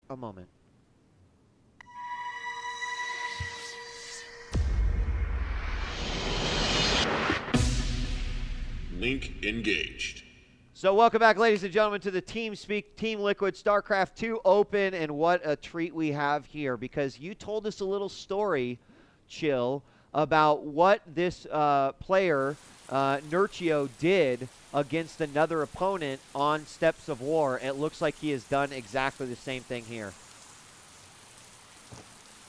a moment. Link engaged. So welcome back, ladies and gentlemen, to the TeamSpeak Team Liquid StarCraft 2 Open, and what a treat we have here, because you told us a little story, Chill, about what this player, Nerchio, did against another opponent on Steps of War. It looks like he has done exactly the same thing here.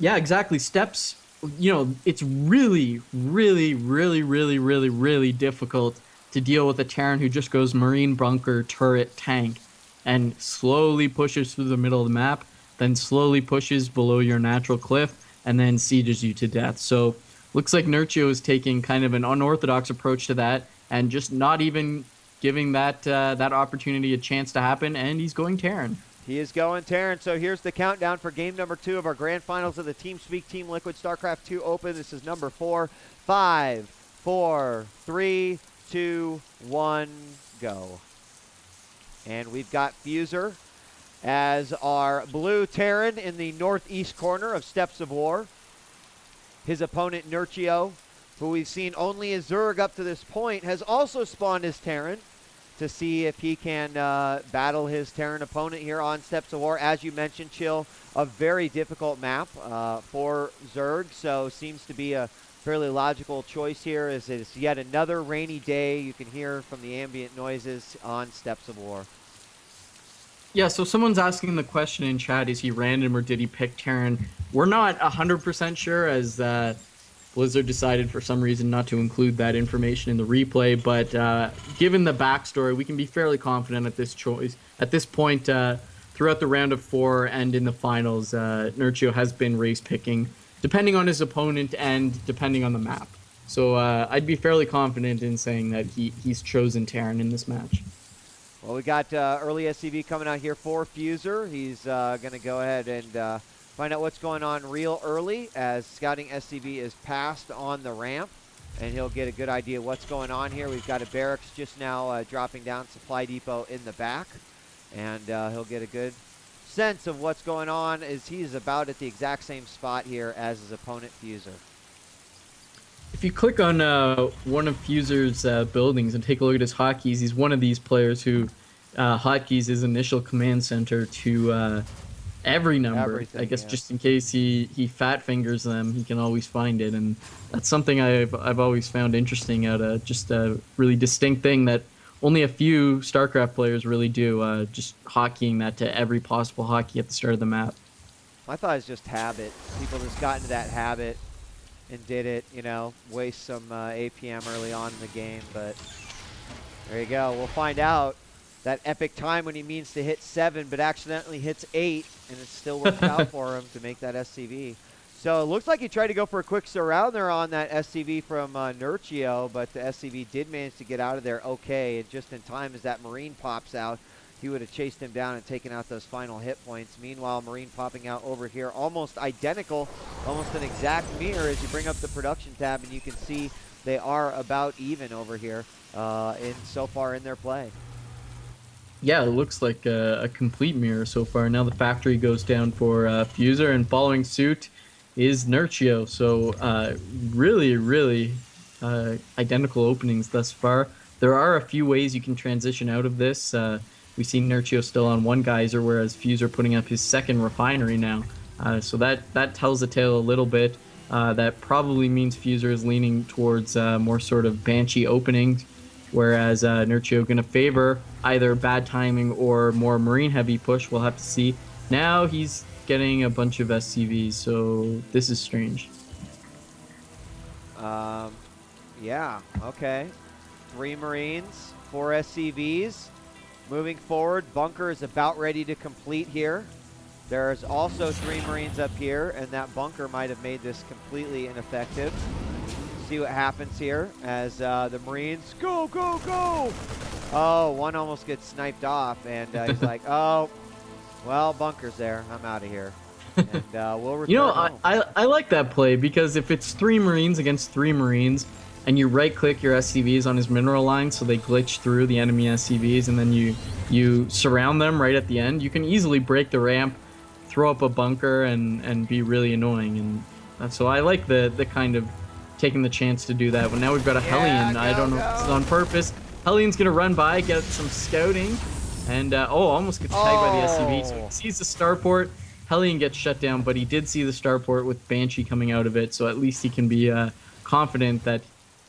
Yeah, exactly. Steps, it's really, really, really, really, really, really difficult to deal with a Terran who just goes Marine Bunker, Turret, Tank, and slowly pushes through the middle of the map, then slowly pushes below your natural cliff, and then sieges you to death. So, looks like Nerchio is taking kind of an unorthodox approach to that, and just not even giving that opportunity a chance to happen, and he's going Terran. He is going Terran. So here's the countdown for game number 2 of our grand finals of the TeamSpeak Team Liquid StarCraft 2 Open. This is number 4. 5, 4, 3, 2, 1, go. And we've got Fuzer as our blue Terran in the northeast corner of Steps of War. His opponent, Nerchio, who we've seen only as Zerg up to this point, has also spawned his Terran to see if he can battle his Terran opponent here on Steps of War. As you mentioned, Chill, a very difficult map for Zerg, so seems to be a fairly logical choice here, as it's yet another rainy day. You can hear from the ambient noises on Steps of War. Yeah, so someone's asking the question in chat, is he random or did he pick Terran? We're not 100% sure, as Blizzard decided for some reason not to include that information in the replay, but given the backstory, we can be fairly confident at this choice. At this point, throughout the round of 4 and in the finals, Nerchio has been race picking, depending on his opponent and depending on the map. So I'd be fairly confident in saying that he's chosen Terran in this match. Well, we got early SCV coming out here for Fuzer. He's going to go ahead and find out what's going on real early, as scouting SCV is passed on the ramp, and he'll get a good idea what's going on here. We've got a barracks just now dropping down, supply depot in the back, and he'll get a good sense of what's going on, as he's about at the exact same spot here as his opponent, Fuzer. If you click on one of Fuzer's buildings and take a look at his hotkeys, he's one of these players who hotkeys his initial command center to every number. Everything, I guess yeah. just in case he fat fingers them, he can always find it, and that's something I've always found interesting. Just a really distinct thing that only a few StarCraft players really do. Just hotkeying that to every possible hotkey at the start of the map. I thought it was just habit. People just got into that habit and did it, waste some APM early on in the game, but there you go. We'll find out that epic time when he means to hit 7 but accidentally hits 8, and it still works out for him to make that SCV. So it looks like he tried to go for a quick surrounder on that SCV from Nerchio, but the SCV did manage to get out of there okay, and just in time as that Marine pops out, he would have chased him down and taken out those final hit points. Meanwhile, Marine popping out over here, almost identical, almost an exact mirror as you bring up the production tab, and you can see they are about even over here so far in their play. Yeah, it looks like a complete mirror so far. Now the factory goes down for Fuzer, and following suit is Nerchio. So really, really identical openings thus far. There are a few ways you can transition out of this. We see Nerchio still on one geyser, whereas Fuzer putting up his second refinery now. So that tells the tale a little bit. That probably means Fuzer is leaning towards more sort of Banshee openings, whereas Nerchio going to favor either bad timing or more Marine-heavy push. We'll have to see. Now he's getting a bunch of SCVs, so this is strange. Yeah, okay. 3 Marines, 4 SCVs. Moving forward, bunker is about ready to complete here. There's also 3 Marines up here, and that bunker might have made this completely ineffective. See what happens here as the Marines go, go, go! Oh, one almost gets sniped off, and he's like, oh, well, bunker's there. I'm out of here. And we'll return home. I like that play, because if it's 3 Marines against 3 Marines, and you right-click your SCVs on his mineral line so they glitch through the enemy SCVs, and then you surround them right at the end, you can easily break the ramp, throw up a bunker and be really annoying. And so I like the kind of taking the chance to do that. But now we've got a Hellion. I don't know if this is on purpose. Hellion's going to run by, get some scouting, and almost gets tagged by the SCV. So he sees the starport. Hellion gets shut down, but he did see the starport with Banshee coming out of it, so at least he can be confident that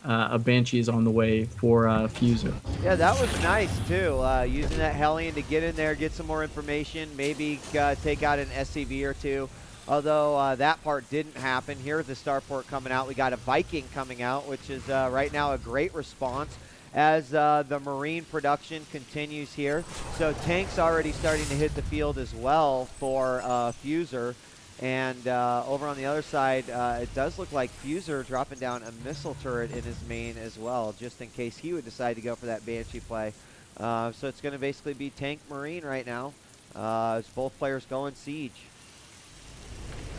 a Banshee is on the way for Fuzer. Yeah, that was nice, too, using that Hellion to get in there, get some more information, maybe take out an SCV or two. Although that part didn't happen. Here's the starport coming out. We got a Viking coming out, which is right now a great response as the Marine production continues here. So tanks already starting to hit the field as well for Fuzer. And over on the other side, it does look like Fuzer dropping down a missile turret in his main as well, just in case he would decide to go for that Banshee play. So it's going to basically be tank Marine right now as both players go in siege.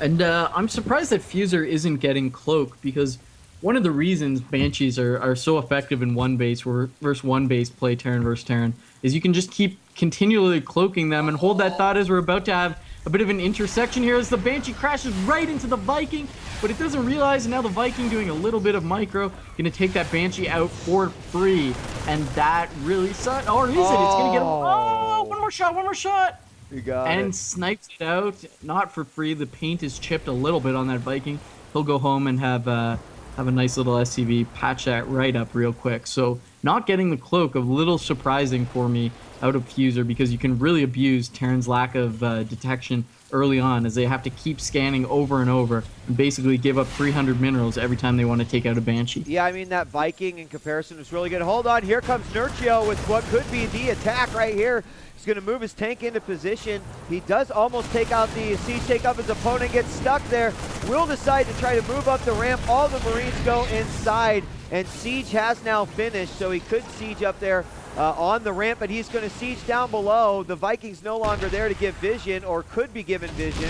And I'm surprised that Fuzer isn't getting cloak, because one of the reasons Banshees are so effective in one base versus one base play, Terran versus Terran, is you can just keep continually cloaking them and hold that thought as we're about to have a bit of an intersection here as the Banshee crashes right into the Viking, but it doesn't realize, and now the Viking doing a little bit of micro, gonna take that Banshee out for free, and that really sucks. Or is it? It's gonna get him. Oh, one more shot. You got and it. Snipes it out, not for free. The paint is chipped a little bit on that Viking. He'll go home and have a nice little SCV, patch that right up real quick. So not getting the cloak, a little surprising for me out of Fuzer, because you can really abuse Terran's lack of detection early on, as they have to keep scanning over and over and basically give up 300 minerals every time they want to take out a Banshee. Yeah, I mean, that Viking in comparison was really good. Hold on, here comes Nerchio with what could be the attack right here. He's going to move his tank into position. He does almost take out the siege, take up his opponent, gets stuck there. Will decide to try to move up the ramp. All the Marines go inside, and siege has now finished, so he could siege up there on the ramp, but he's going to siege down below. The Viking's no longer there to give vision, or could be given vision.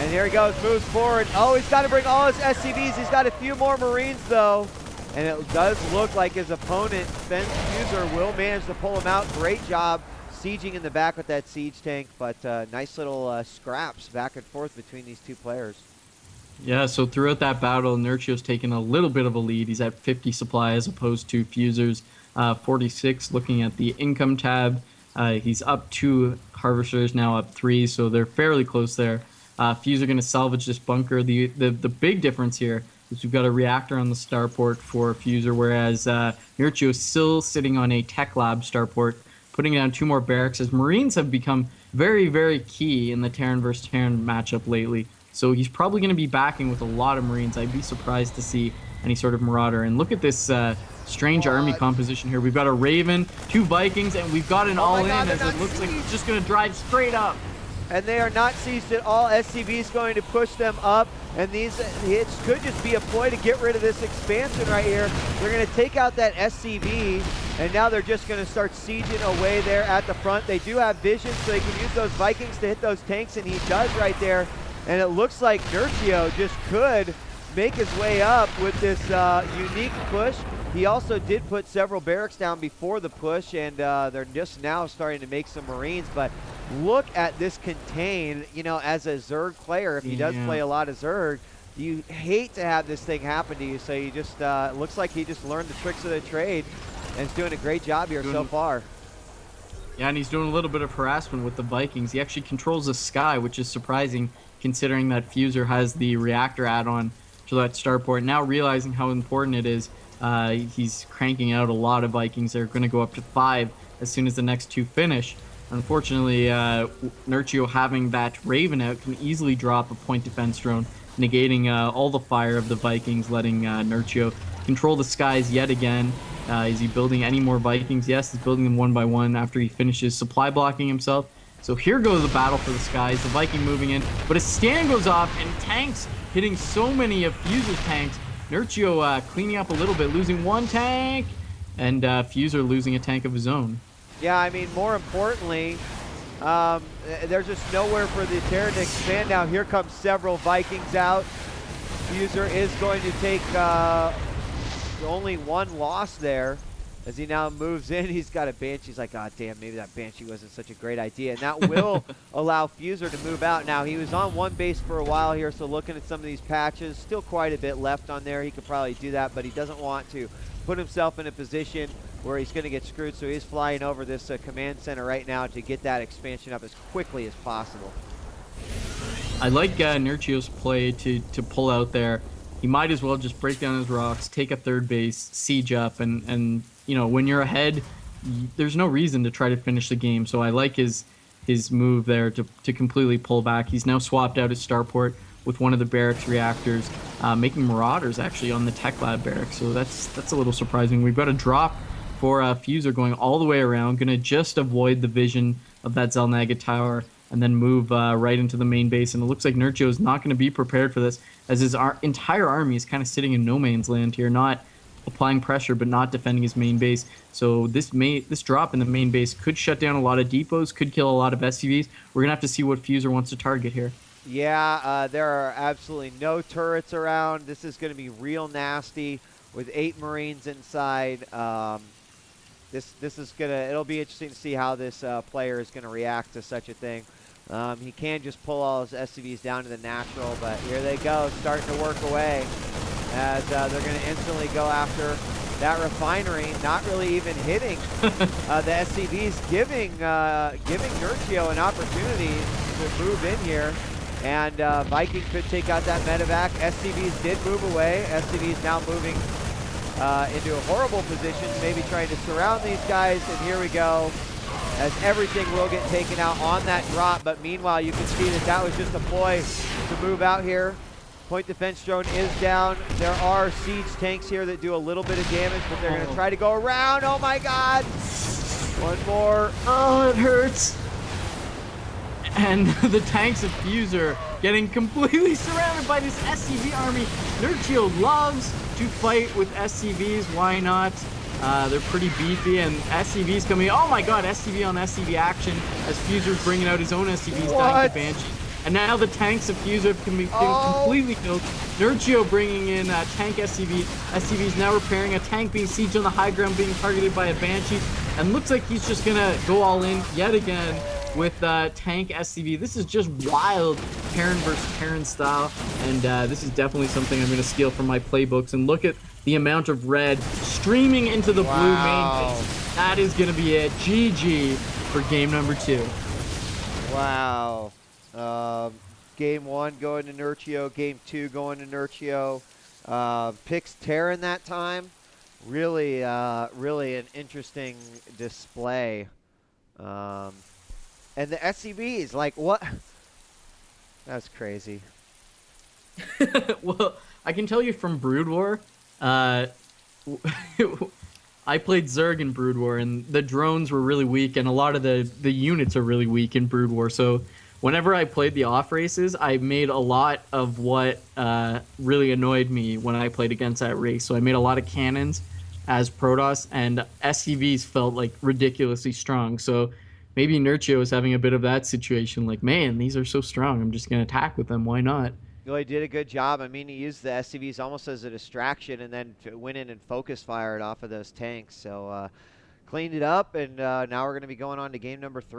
And here he goes, moves forward. Oh, he's got to bring all his SCVs. He's got a few more Marines, though. And it does look like his opponent, Fence Fuzer, will manage to pull him out. Great job sieging in the back with that siege tank, but nice little scraps back and forth between these two players. Yeah, so throughout that battle, Nerchio's taken a little bit of a lead. He's at 50 supply as opposed to Fuzer's 46. Looking at the income tab, he's up 2 harvesters, now up 3, so they're fairly close there. Fuzer going to salvage this bunker. The big difference here is we've got a reactor on the starport for Fuzer, whereas Nerchio is still sitting on a tech lab starport, putting down 2 more barracks, as Marines have become very, very key in the Terran versus Terran matchup lately. So he's probably going to be backing with a lot of Marines. I'd be surprised to see any sort of Marauder. And look at this strange army composition here. We've got a Raven, 2 Vikings, and we've got an all-in, as it looks like it's just going to drive straight up. And they are not sieged at all. SCV is going to push them up, and these hits could just be a ploy to get rid of this expansion right here. They're going to take out that SCV, and now they're just going to start sieging away there at the front. They do have vision, so they can use those Vikings to hit those tanks, and he does right there. And it looks like Nerchio just could make his way up with this unique push. He also did put several barracks down before the push, and they're just now starting to make some Marines. But look at this contain, you know, as a Zerg player, if he does play a lot of Zerg, you hate to have this thing happen to you. So you just, looks like he just learned the tricks of the trade and is doing a great job here so far. Yeah, and he's doing a little bit of harassment with the Vikings. He actually controls the sky, which is surprising considering that Fuzer has the reactor add-on to that starport. Now realizing how important it is, he's cranking out a lot of Vikings. They're going to go up to 5 as soon as the next 2 finish. Unfortunately, Nerchio having that Raven out can easily drop a point defense drone, negating all the fire of the Vikings, letting Nerchio control the skies yet again. Is he building any more Vikings? Yes, he's building them one by one after he finishes supply blocking himself. So here goes the battle for the skies, the Viking moving in, but a stand goes off and tanks hitting so many of Fuzer's tanks. Nerchio cleaning up a little bit, losing 1 tank, and Fuzer losing a tank of his own. Yeah, I mean, more importantly, there's just nowhere for the Terran to expand now. Here comes several Vikings out. Fuzer is going to take only 1 loss there as he now moves in. He's got a Banshee. He's like, oh, damn, maybe that Banshee wasn't such a great idea. And that will allow Fuzer to move out. Now, he was on one base for a while here, so looking at some of these patches, still quite a bit left on there. He could probably do that, but he doesn't want to put himself in a position where he's going to get screwed, so he's flying over this command center right now to get that expansion up as quickly as possible. I like Nerchio's play to pull out there. He might as well just break down his rocks, take a third base, siege up, and you know, when you're ahead, there's no reason to try to finish the game. So I like his move there to completely pull back. He's now swapped out his starport with one of the barracks reactors, making marauders actually on the tech lab barracks. So that's a little surprising. We've got a drop for Fuzer going all the way around, gonna just avoid the vision of that Zelnaga tower and then move right into the main base. And it looks like Nerchio is not going to be prepared for this, as his entire army is kind of sitting in no man's land here, not applying pressure but not defending his main base. So this drop in the main base could shut down a lot of depots, could kill a lot of SCVs. We're going to have to see what Fuzer wants to target here. Yeah, there are absolutely no turrets around. This is going to be real nasty with 8 Marines inside. This is it'll be interesting to see how this player is going to react to such a thing. He can just pull all his SCVs down to the natural, but here they go, starting to work away as they're going to instantly go after that refinery, not really even hitting the SCVs, giving Nerchio an opportunity to move in here. And Viking could take out that medevac. SCVs did move away. SCVs now moving into a horrible position, maybe trying to surround these guys. And here we go, as everything will get taken out on that drop. But meanwhile, you can see that was just a ploy to move out here. Point defense drone is down. There are siege tanks here that do a little bit of damage, but they're going to try to go around. Oh my God! One more. Oh, it hurts. And the tanks of Fuzer getting completely surrounded by this SCV army. Nerchio loves to fight with SCVs. Why not? They're pretty beefy, and SCVs coming. Oh my God, SCV on SCV action as Fuzer's bringing out his own SCVs, dying to Banshee. And now the tanks of Fuzer can be completely killed. Nerchio bringing in tank SCV. SCV's now repairing a tank being sieged on the high ground, being targeted by a Banshee. And looks like he's just gonna go all in yet again with tank SCV. This is just wild Terran versus Terran style, and this is definitely something I'm going to steal from my playbooks. And look at the amount of red streaming into the blue main base. That is going to be it. GG for game number 2. Wow. Game 1 going to Nerchio. Game 2 going to Nerchio. Picks Terran that time. Really, really an interesting display. And the SCVs, like, what? That's crazy. Well, I can tell you from Brood War, I played Zerg in Brood War, and the drones were really weak, and a lot of the units are really weak in Brood War. So whenever I played the off races, I made a lot of what really annoyed me when I played against that race. So I made a lot of cannons as Protoss, and SCVs felt like ridiculously strong. So maybe Nerchio is having a bit of that situation, like, man, these are so strong, I'm just going to attack with them, why not? Well, he did a good job. I mean, he used the SCVs almost as a distraction and then went in and focus fired off of those tanks. So cleaned it up, and now we're going to be going on to game number 3.